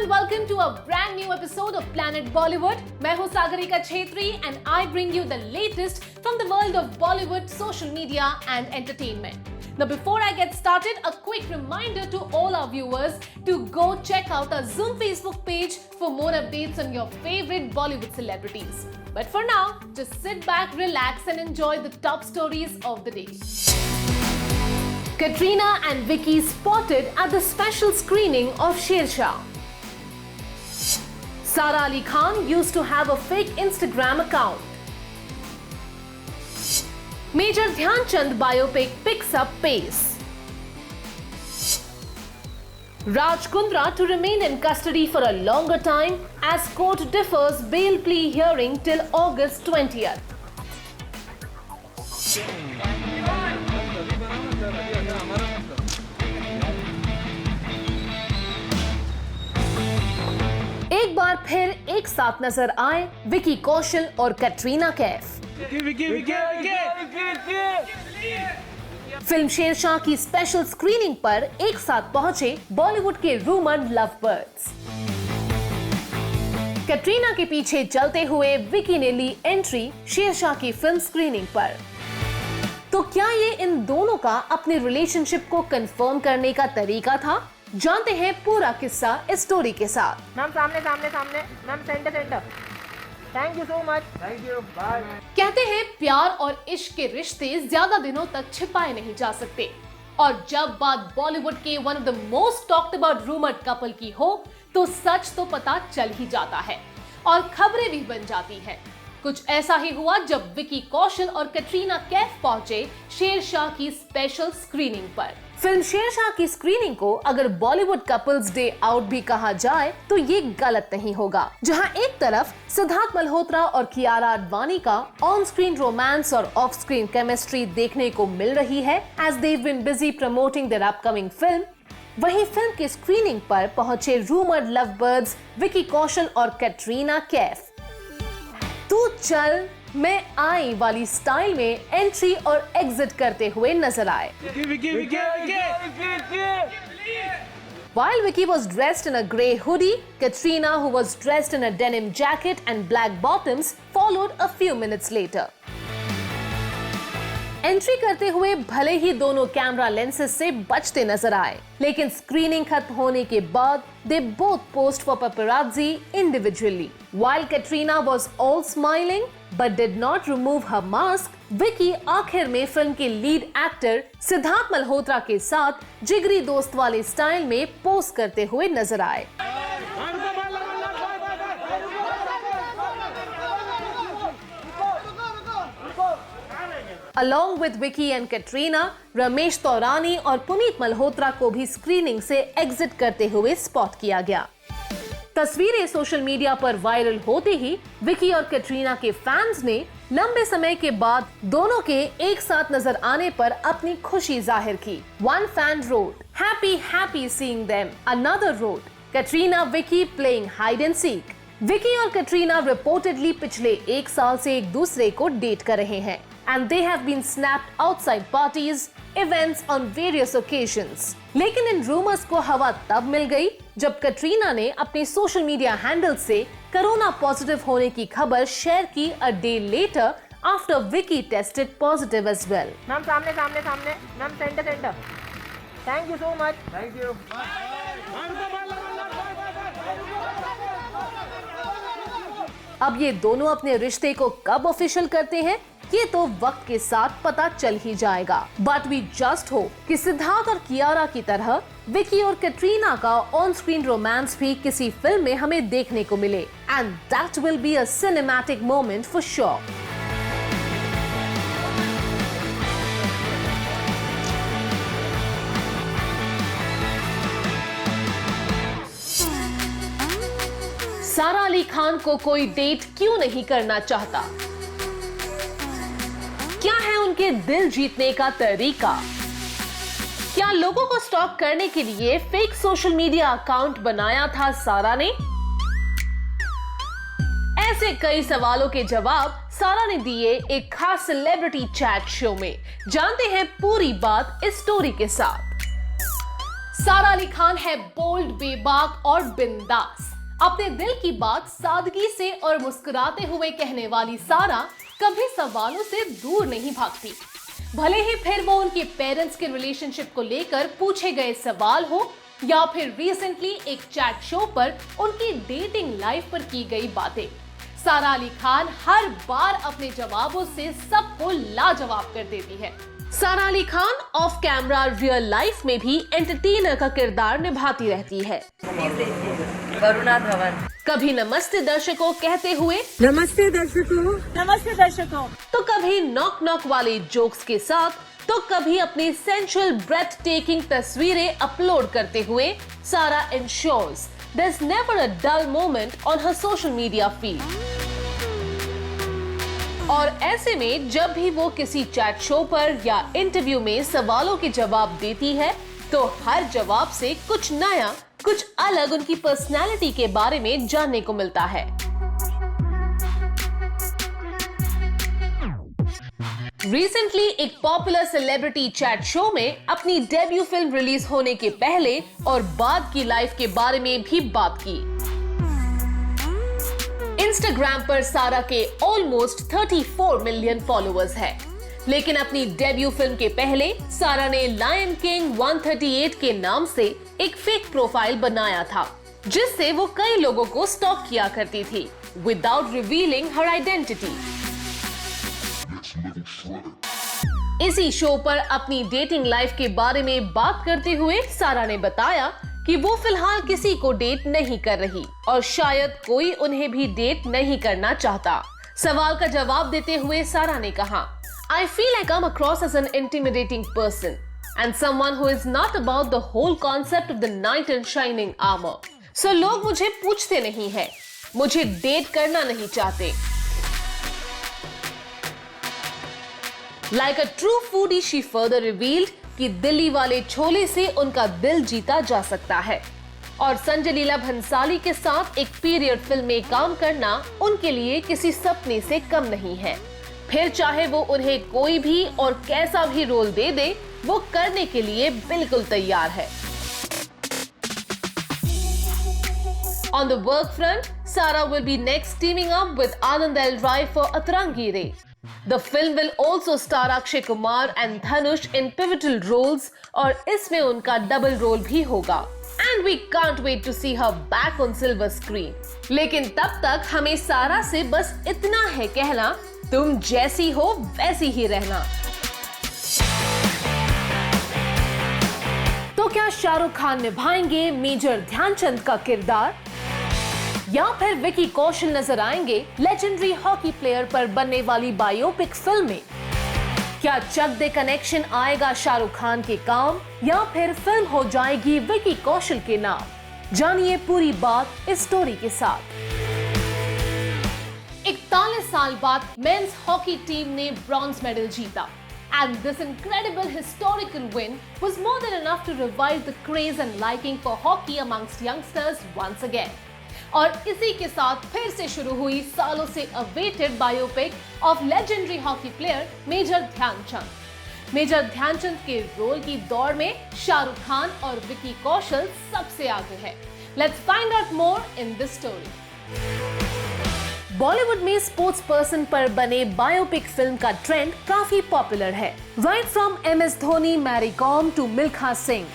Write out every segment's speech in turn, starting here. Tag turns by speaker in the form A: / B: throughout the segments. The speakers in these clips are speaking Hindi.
A: and welcome to a brand new episode of Planet Bollywood. मैं हूँ Sagarika Chhetri and I bring you the latest from the world of Bollywood, social media and entertainment. Now before I get started, a quick reminder to all our viewers to go check out our Zoom Facebook page for more updates on your favorite Bollywood celebrities. But for now, just sit back, relax and enjoy the top stories of the day. Katrina and Vicky spotted at the special screening of Shershah. Sara Ali Khan used to have a fake Instagram account. Major Dhyan Chand biopic picks up pace. Raj Kundra to remain in custody for a longer time as court defers bail plea hearing till August 20th. एक बार फिर एक साथ नजर आए विकी कौशल और कैटरीना कैफ। फिल्म शेरशाह की स्पेशल स्क्रीनिंग पर एक साथ पहुंचे बॉलीवुड के रूमर्ड लव बर्ड्स। कैटरीना के पीछे चलते हुए विकी ने ली एंट्री शेरशाह की फिल्म स्क्रीनिंग पर। तो क्या ये इन दोनों का अपने रिलेशनशिप को कंफर्म करने का तरीका था? जानते हैं पूरा किस्सा इस स्टोरी के साथ।
B: मैम सामने ma'am centre thank you so much, thank you, bye.
A: कहते हैं प्यार और इश्क के रिश्ते ज्यादा दिनों तक छिपाए नहीं जा सकते और जब बात बॉलीवुड के one of the most talked about rumoured couple की हो तो सच तो पता चल ही जाता है और खबरें भी बन जाती है। कुछ ऐसा ही हुआ जब विकी कौशल और कैटरीना कैफ पहुंचे शेरशाह की स्पेशल स्क्रीनिंग पर। फिल्म शेरशाह की स्क्रीनिंग को अगर बॉलीवुड कपल्स डे आउट भी कहा जाए तो ये गलत नहीं होगा, जहां एक तरफ सिद्धार्थ मल्होत्रा और कियारा आडवाणी का ऑन स्क्रीन रोमांस और ऑफ स्क्रीन केमिस्ट्री देखने को मिल रही है as they've been busy promoting their upcoming film, वहीं फिल्म की स्क्रीनिंग पर पहुंचे rumoured love birds Vicky Kaushal और कैटरीना कैफ तू चल मैं आई वाली स्टाइल में एंट्री और एग्जिट करते हुए नजर आए। While Vicky was dressed in a grey hoodie, Katrina, who was dressed in a denim jacket and black bottoms, followed a few minutes later. Entry करते हुए भले ही दोनों कैमरा लेंसेज से बचते नजर आए, लेकिन स्क्रीनिंग खत्म होने के बाद they both posed for paparazzi individually. While Katrina was all smiling but did not remove her mask, Vicky आखिर में फिल्म के लीड एक्टर सिद्धार्थ मल्होत्रा के साथ जिगरी दोस्त वाले स्टाइल में पोज करते हुए नजर आए। Along with Vicky and Katrina, Ramesh Taurani और पुनीत मल्होत्रा को भी स्क्रीनिंग से एग्जिट करते हुए स्पॉट किया गया। तस्वीरें सोशल मीडिया पर वायरल होते ही विकी और कैटरीना के फैंस ने लंबे समय के बाद दोनों के एक साथ नजर आने पर अपनी खुशी जाहिर की। One fan wrote, "Happy, happy seeing them." Another wrote, "Katrina, Vicky playing hide and seek." Vicky और कैटरीना रिपोर्टेडली पिछले एक साल से एक दूसरे को डेट कर रहे हैं and they have been snapped outside parties, events on various occasions. लेकिन इन रूमर्स को हवा तब मिल गई जब कैटरीना ने अपने सोशल मीडिया हैंडल से कोरोना पॉजिटिव होने की खबर शेयर की a day later after Vicky tested positive as well.
B: Ma'am सामने ma'am centre thank you so much, thank you.
A: अब ये दोनों अपने रिश्ते को कब ऑफिशियल करते हैं ये तो वक्त के साथ पता चल ही जाएगा। बट वी जस्ट होप कि सिद्धार्थ और कियारा की तरह विकी और कैटरीना का ऑन स्क्रीन रोमांस भी किसी फिल्म में हमें देखने को मिले and that will be a cinematic moment for sure. सारा अली खान को कोई डेट क्यों नहीं करना चाहता? क्या है उनके दिल जीतने का तरीका? क्या लोगों को स्टॉक करने के लिए फेक सोशल मीडिया अकाउंट बनाया था सारा ने? ऐसे कई सवालों के जवाब सारा ने दिए एक खास सेलिब्रिटी चैट शो में। जानते हैं पूरी बात इस स्टोरी के साथ। सारा अली खान है बोल्ड, बेबाक और बिंदास। अपने दिल की बात सादगी से और मुस्कुराते हुए कहने वाली सारा कभी सवालों से दूर नहीं भागती। भले ही फिर वो उनके पेरेंट्स के रिलेशनशिप को लेकर पूछे गए सवाल हो या फिर रिसेंटली एक चैट शो पर उनकी डेटिंग लाइफ पर की गई बातें, सारा अली खान हर बार अपने जवाबों से सबको लाजवाब कर देती है। सारा Ali Khan of camera real life में भी एंटरटेनर का किरदार निभाती रहती है।
C: वरुणा धवन
A: कभी नमस्ते दर्शकों कहते हुए
C: नमस्ते दर्शकों
A: तो कभी नॉक नॉक वाले जोक्स के साथ, तो कभी अपनी सेंशुअल ब्रेथ टेकिंग तस्वीरें अपलोड करते हुए सारा ensures there's never a dull moment on her social media feed। और ऐसे में जब भी वो किसी चैट शो पर या इंटरव्यू में सवालों के जवाब देती है तो हर जवाब से कुछ नया, कुछ अलग उनकी पर्सनैलिटी के बारे में जानने को मिलता है। रिसेंटली एक पॉपुलर सेलिब्रिटी चैट शो में अपनी डेब्यू फिल्म रिलीज होने के पहले और बाद की लाइफ के बारे में भी बात की। इंस्टाग्राम पर सारा के ऑलमोस्ट 34 मिलियन फॉलोअर्स है, लेकिन अपनी डेब्यू फिल्म के पहले सारा ने लायन किंग 138 के नाम से एक फेक प्रोफाइल बनाया था, जिससे वो कई लोगों को स्टॉक किया करती थी विदाउट रिवीलिंग हर आइडेंटिटी। इसी शो पर अपनी डेटिंग लाइफ के बारे में बात करते हुए सारा ने बताया कि वो फिलहाल किसी को डेट नहीं कर रही और शायद कोई उन्हें भी डेट नहीं करना चाहता। सवाल का जवाब देते हुए सारा ने कहा, I feel I come across as an intimidating person and someone who is not about the whole concept of the knight in shining armor. So लोग मुझे पूछते नहीं है, मुझे डेट करना नहीं चाहते। Like a true foodie, she further revealed कि दिल्ली वाले छोले से उनका दिल जीता जा सकता है और संजय लीला भंसाली के साथ एक पीरियड फिल्म में काम करना उनके लिए किसी सपने से कम नहीं है। फिर चाहे वो उन्हें कोई भी और कैसा भी रोल दे दे, वो करने के लिए बिल्कुल तैयार है। On the work front, Sara will be next teaming up with Anand L. Rai for Atrangi Re. The film will also star Akshay Kumar and Dhanush in pivotal roles और इसमें उनका डबल रोल भी होगा। And we can't wait to see her back on silver screen. लेकिन तब तक हमें सारा से बस इतना है कहना, तुम जैसी हो वैसी ही रहना। तो क्या शाहरुख खान निभाएंगे मेजर ध्यानचंद का किरदार या फिर विकी कौशल नजर आएंगे लेजेंडरी हॉकी प्लेयर पर बनने वाली बायोपिक फिल्म में? क्या चक दे कनेक्शन आएगा शाहरुख खान के काम या फिर फिल्म हो जाएगी विकी कौशल के नाम? जानिए पूरी बात इस स्टोरी के साथ। 41 साल बाद मेंस हॉकी टीम ने ब्रॉन्ज मेडल जीता and this incredible historical win was more than enough to revive the craze and liking for hockey amongst youngsters once again. और इसी के साथ फिर से शुरू हुई सालों से awaited biopic of legendary hockey player major Dhyanchand. Major Dhyanchand के रोल की दौड़ में शाहरुख खान और विकी कौशल सबसे आगे है। Let's find out more in this story. Bollywood में स्पोर्ट्स पर्सन पर बने बायोपिक फिल्म का ट्रेंड काफी पॉपुलर है। Right from MS Dhoni, Mary Kom to Milkha Singh,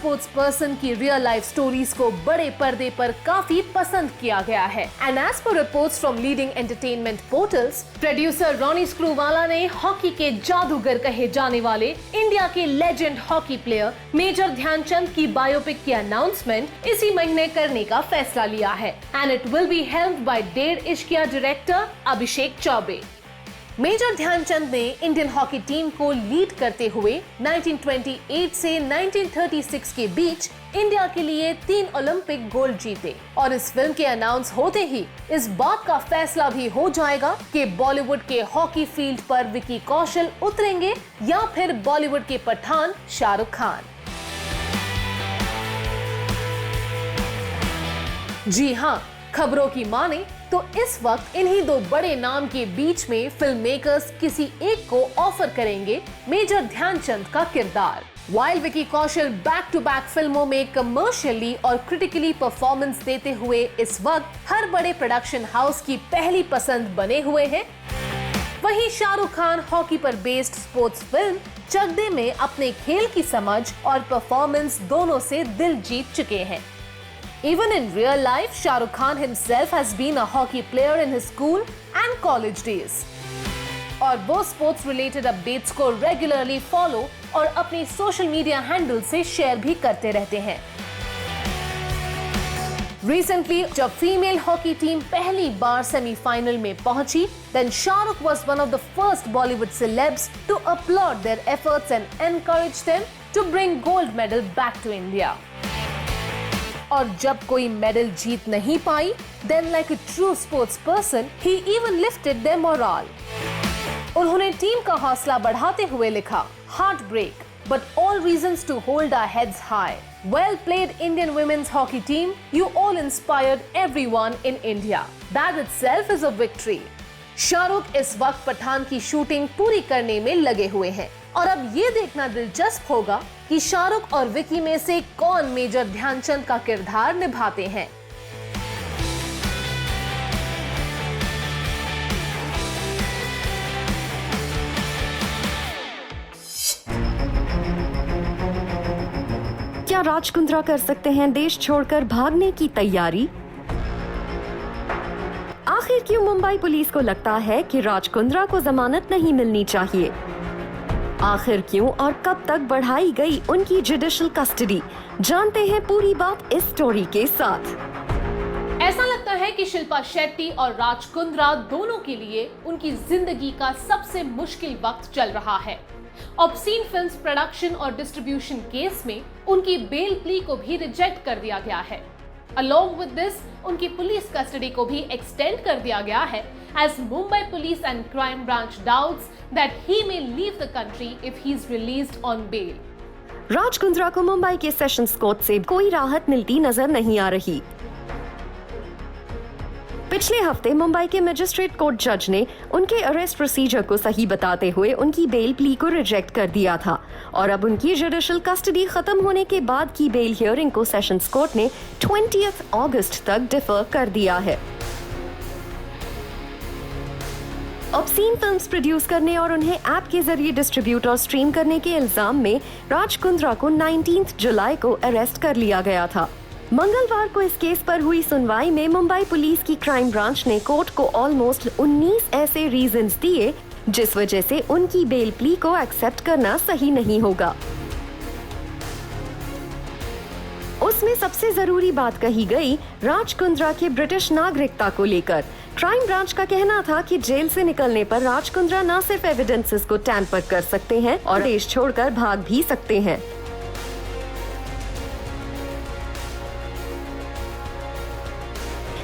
A: sports person की रियल लाइफ स्टोरीज को बड़े पर्दे पर काफी पसंद किया गया है। And as per reports from leading entertainment portals, producer Ronnie Screwvala ने हॉकी के जादूगर कहे जाने वाले इंडिया के legend hockey player major Dhyanchand की बायोपिक की अनाउंसमेंट इसी महीने करने का फैसला लिया है। And it will be helmed by Dedh Ishqiya director Abhishek Choubey. Major Dhyanchand ने इंडियन हॉकी टीम को लीड करते हुए 1928 से 1936 के बीच इंडिया के लिए 3 ओलंपिक गोल्ड जीते और इस फिल्म के अनाउंस होते ही इस बात का फैसला भी हो जाएगा कि बॉलीवुड के हॉकी फील्ड पर विकी कौशल उतरेंगे या फिर बॉलीवुड के पठान शाहरुख खान। जी हाँ, खबरों की माने तो इस वक्त इन्हीं दो बड़े नाम के बीच में फिल्म मेकर्स किसी एक को ऑफर करेंगे मेजर ध्यानचंद का किरदार। While Vicky Kaushal back to back फिल्मों में कमर्शियली और क्रिटिकली परफॉर्मेंस देते हुए इस वक्त हर बड़े प्रोडक्शन हाउस की पहली पसंद बने हुए हैं, वहीं शाहरुख खान हॉकी पर बेस्ड स्पोर्ट्स फिल्म चक दे में अपने खेल की समझ और परफॉर्मेंस दोनों से दिल जीत चुके हैं। Even in real life, Shahrukh Khan himself has been a hockey player in his school and college days. और वो स्पोर्ट्स रिलेटेड अपडेट्स को रेगुलरली फॉलो और अपनी सोशल मीडिया हैंडल से शेयर भी करते रहते हैं। रिसेंटली जब फीमेल हॉकी टीम पहली बार सेमीफाइनल में पहुंची, then Shahrukh was one of the first Bollywood celebs to applaud their efforts and encourage them to bring gold medal back to India. और जब कोई मेडल जीत नहीं पाई, then like a true sports person, he even lifted their morale. उन्होंने टीम का हौसला बढ़ाते हुए लिखा, Heartbreak, but all reasons to hold our heads high. Well played Indian women's hockey team. You all inspired everyone in India. That itself is a victory. Shahrukh इस वक्त पठान की शूटिंग पूरी करने में लगे हुए हैं और अब ये देखना दिलचस्प होगा कि शाहरुख और विकी में से कौन मेजर ध्यानचंद का किरदार निभाते हैं।
D: क्या राज कुंद्रा कर सकते हैं देश छोड़कर भागने की तैयारी? आखिर क्यों मुंबई पुलिस को लगता है कि राज कुंद्रा को जमानत नहीं मिलनी चाहिए? आखिर क्यों और कब तक बढ़ाई गई उनकी जुडिशियल कस्टडी? जानते हैं पूरी बात इस स्टोरी के साथ।
A: ऐसा लगता है कि शिल्पा शेट्टी और राज कुंद्रा दोनों के लिए उनकी जिंदगी का सबसे मुश्किल वक्त चल रहा है। ऑब्सीन फिल्म्स प्रोडक्शन और डिस्ट्रीब्यूशन केस में उनकी बेल प्ली को भी रिजेक्ट कर दिया गया है। Along with this, उनकी पुलिस कस्टडी को भी एक्सटेंड कर दिया गया है, as Mumbai Police and Crime Branch doubts that he may leave the country if he is released on bail.
D: Raj Kundra को मुंबई के सेशंस कोर्ट से कोई राहत मिलती नजर नहीं आ रही। पिछले हफ्ते मुंबई के मजिस्ट्रेट कोर्ट जज ने उनके अरेस्ट प्रोसीजर को सही बताते हुए उनकी बेल प्ली को रिजेक्ट कर दिया था और अब उनकी जुडिशियल कस्टडी खत्म होने के बाद की बेल हियरिंग को सेशंस कोर्ट ने 20 अगस्त तक डिफर कर दिया है। ऑब्सीन फिल्म्स प्रोड्यूस करने और उन्हें ऐप के जरिए डिस्ट्रीब्यूट और स्ट्रीम करने के इल्जाम में राज कुंद्रा को 19 जुलाई को अरेस्ट कर लिया गया था। मंगलवार को इस केस पर हुई सुनवाई में मुंबई पुलिस की क्राइम ब्रांच ने कोर्ट को ऑलमोस्ट 19 ऐसे रीजंस दिए जिस वजह से उनकी बेल प्ली को एक्सेप्ट करना सही नहीं होगा। उसमें सबसे जरूरी बात कही गई राज कुंद्रा के ब्रिटिश नागरिकता को लेकर। क्राइम ब्रांच का कहना था कि जेल से निकलने पर राज कुंद्रा न सिर्फ एविडेंसेस को टैंपर कर सकते हैं और देश छोड़कर भाग भी सकते हैं।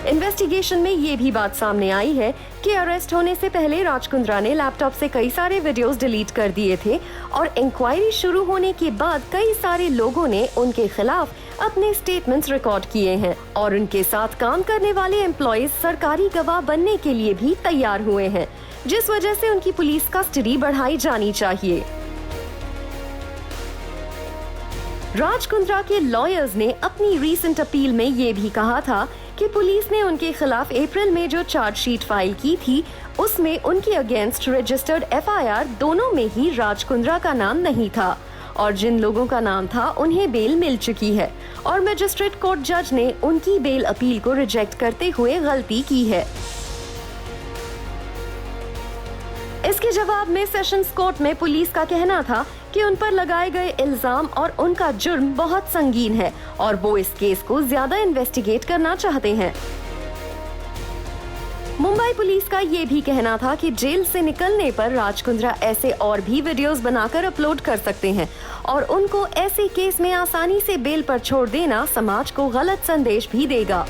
D: इन्वेस्टिगेशन में ये भी बात सामने आई है कि अरेस्ट होने से पहले राज कुंद्रा ने लैपटॉप से कई सारे वीडियोस डिलीट कर दिए थे और इंक्वायरी शुरू होने के बाद कई सारे लोगों ने उनके खिलाफ अपने स्टेटमेंट्स रिकॉर्ड किए हैं और उनके साथ काम करने वाले एम्प्लॉइज सरकारी गवाह बनने के लिए भी तैयार हुए हैं, जिस वजह से उनकी पुलिस कस्टडी बढ़ाई जानी चाहिए। राज कुंद्रा के लॉयर्स ने अपनी रीसेंट अपील में ये भी कहा था कि पुलिस ने उनके खिलाफ अप्रैल में जो चार्जशीट फाइल की थी उसमें उनके अगेंस्ट रजिस्टर्ड एफआईआर दोनों में ही राज कुंद्रा का नाम नहीं था और जिन लोगों का नाम था उन्हें बेल मिल चुकी है और मजिस्ट्रेट कोर्ट जज ने उनकी बेल अपील को रिजेक्ट करते हुए गलती की है। इसके जवाब में सेशंस कोर्ट में पुलिस का कहना था कि उन पर लगाए गए इल्जाम और उनका जुर्म बहुत संगीन है और वो इस केस को ज्यादा इन्वेस्टिगेट करना चाहते हैं। मुंबई पुलिस का ये भी कहना था कि जेल से निकलने पर राज कुंद्रा ऐसे और भी वीडियोस बनाकर अपलोड कर सकते हैं और उनको ऐसे केस में आसानी से बेल पर छोड़ देना समाज को गलत संदेश भी देगा।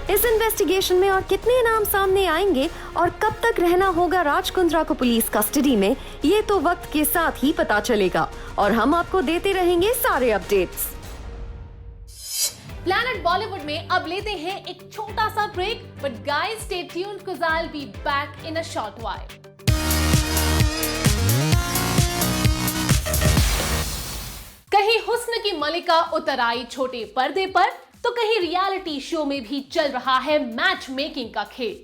D: इस इन्वेस्टिगेशन में और कितने नाम सामने आएंगे और कब तक रहना होगा राज कुंद्रा को पुलिस कस्टडी में, ये तो वक्त के साथ ही पता चलेगा और हम आपको देते रहेंगे सारे अपडेट्स।
A: प्लैनेट बॉलीवुड में अब लेते हैं एक छोटा सा break, but guys stay tuned because I will be back in a short while. कहीं हुस्न की मलिका उतर आई छोटे पर्दे पर, तो कहीं रियलिटी शो में भी चल रहा है मैच मेकिंग का खेल।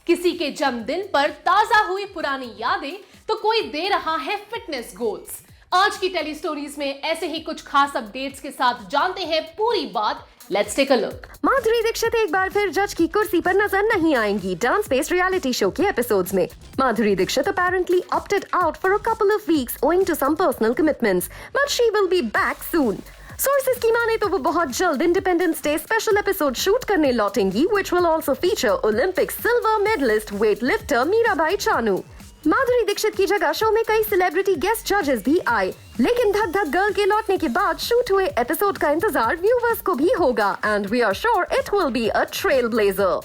A: किसी के जन्मदिन पर ताजा हुई पुरानी यादें, तो कोई दे रहा है फिटनेस गोल्स। आज की टेली स्टोरीज में ऐसे ही कुछ खास अपडेट्स के साथ जानते हैं पूरी बात। Let's take a look.
D: Madhuri Dixit एक बार फिर जज की कुर्सी पर नजर नहीं आएंगी डांस बेस्ड रियलिटी शो के एपिसोड्स में। Madhuri Dixit apparently opted out for a couple of weeks owing to some personal commitments, but she will be back soon. Sources की माने तो वो बहुत जल्द independence day special episode shoot करने लौटेंगी, which will also feature Olympic silver medalist weightlifter Mirabai Chanu. Madhuri Dixit की जगह शो में कई सेलिब्रिटी गेस्ट जजेस भी आए, लेकिन धक धक गर्ल के लौटने के बाद शूट हुए एपिसोड का इंतजार व्यूवर्स को भी होगा, and we are sure it will be a trail blazer.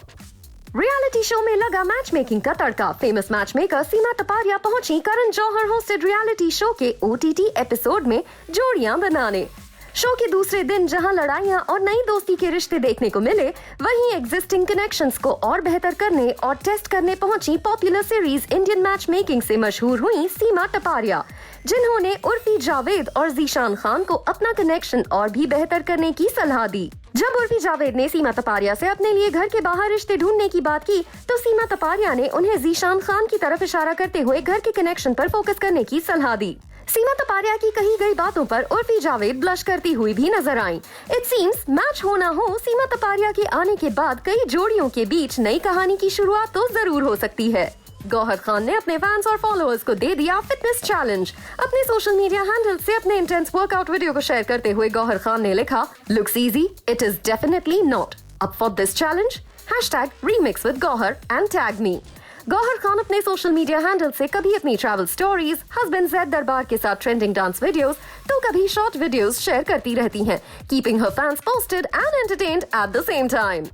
D: Reality show में लगा मैच मेकिंग का तड़का। Famous match maker Seema Taparia पहुंची Karan Johar hosted reality show के OTT एपिसोड में जोड़ियां बनाने। शो के दूसरे दिन जहां लड़ाइयां और नई दोस्ती के रिश्ते देखने को मिले, वहीं एग्जिस्टिंग कनेक्शंस को और बेहतर करने और टेस्ट करने पहुंची popular series Indian match making से मशहूर हुई सीमा टपारिया, जिन्होंने उर्फी जावेद और जीशान खान को अपना कनेक्शन और भी बेहतर करने की सलाह दी। जब उर्फी जावेद ने सीमा टपारिया से अपने लिए घर के बाहर रिश्ते ढूंढने की बात की, तो सीमा टपारिया ने उन्हें जीशान खान की तरफ इशारा करते हुए घर के कनेक्शन पर फोकस करने की सलाह दी। सीमा टपारिया की कही गई बातों पर उर्फी जावेद ब्लश करती हुई भी नजर आईं। इट सीम्स मैच हो ना हो, सीमा टपारिया के आने के बाद कई जोड़ियों के बीच नई कहानी की शुरुआत तो जरूर हो सकती है। गौहर खान ने अपने फैंस और फॉलोअर्स को दे दिया फिटनेस चैलेंज। अपने सोशल मीडिया हैंडल से अपने इंटेंस वर्कआउट वीडियो को शेयर करते हुए गौहर खान ने लिखा, looks easy, it is definitely not, up for this challenge, #remix with Gauhar and tag me। Gauhar Khan अपने सोशल मीडिया हैंडल से कभी अपनी ट्रैवल स्टोरीज, हस्बैंड ज़ैद दरबार के साथ ट्रेंडिंग डांस वीडियोस, तो कभी शॉर्ट वीडियोस शेयर करती रहती हैं, keeping her fans posted and entertained at the same time.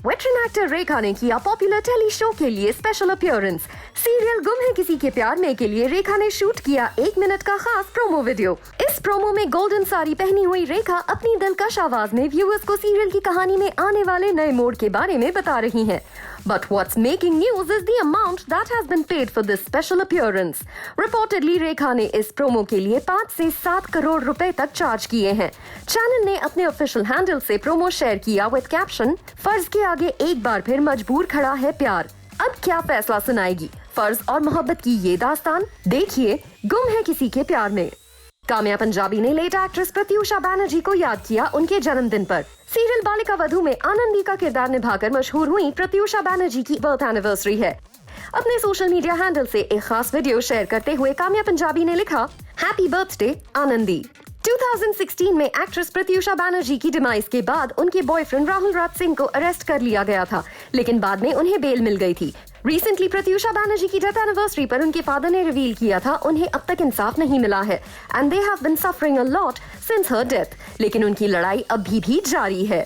D: Veteran actor Rekha ने किया पॉपुलर टेली शो के लिए स्पेशल अपीयरेंस। सीरियल गुम है किसी के प्यार में के लिए रेखा ने शूट किया 1 मिनट का खास प्रोमो वीडियो। इस प्रोमो में गोल्डन साड़ी पहनी हुई रेखा अपनी दिलकश आवाज में व्यूअर्स को सीरियल की कहानी में आने वाले नए मोड़ के बारे में बता रही हैं। But what's making news is the amount that has been paid for this special appearance. Reportedly, रेखा ने इस प्रोमो के लिए 5 से 7 करोड़ रुपए तक चार्ज किए हैं। चैनल ने अपने ऑफिशियल हैंडल से प्रोमो शेयर किया विद कैप्शन, फर्ज के आगे एक बार फिर मजबूर खड़ा है प्यार, अब क्या फैसला सुनाएगी फर्ज और मोहब्बत की ये दास्तान, देखिए गुम है किसी के प्यार में। काम्या पंजाबी ने लेट एक्ट्रेस प्रत्यूषा बैनर्जी को याद किया उनके जन्मदिन पर। सीरियल बालिका वधू में आनंदी का किरदार निभाकर मशहूर हुई प्रत्यूषा बैनर्जी की बर्थ एनिवर्सरी है। अपने सोशल मीडिया हैंडल से एक खास वीडियो शेयर करते हुए काम्या पंजाबी ने लिखा, हैप्पी बर्थडे आनंदी। 2016 में एक्ट्रेस प्रत्यूषा बैनर्जी की डिमाइस के बाद उनके बॉयफ्रेंड राहुल राज सिंह को अरेस्ट कर लिया गया था, लेकिन बाद में उन्हें बेल मिल गई थी। रिसेंटली प्रत्यूषा बैनर्जी की डेथ एनिवर्सरी पर उनके फादर ने रिवील किया था उन्हें अब तक इंसाफ नहीं मिला है and they have been suffering a lot since her death, लेकिन उनकी लड़ाई अभी भी जारी है।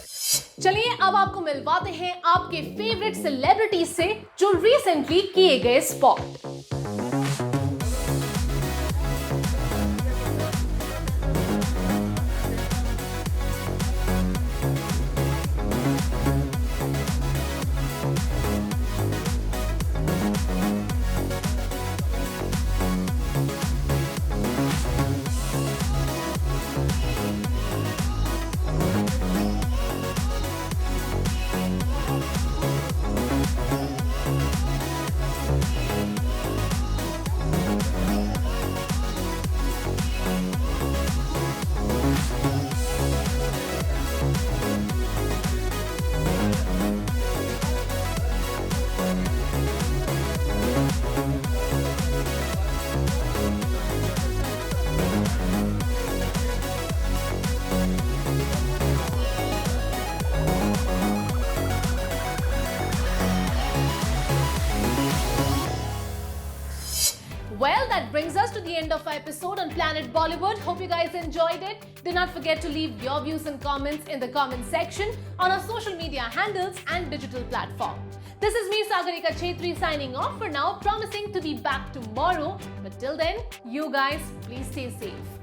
A: चलिए अब आपको मिलवाते हैं आपके फेवरेट सेलिब्रिटीज से जो रिसेंटली किए गए spot. Well, that brings us to the end of our episode on Planet Bollywood. Hope you guys enjoyed it. Do not forget to leave your views and comments in the comment section on our social media handles and digital platform. This is me, Sagarika Chetri, signing off for now, promising to be back tomorrow. But till then, you guys, please stay safe.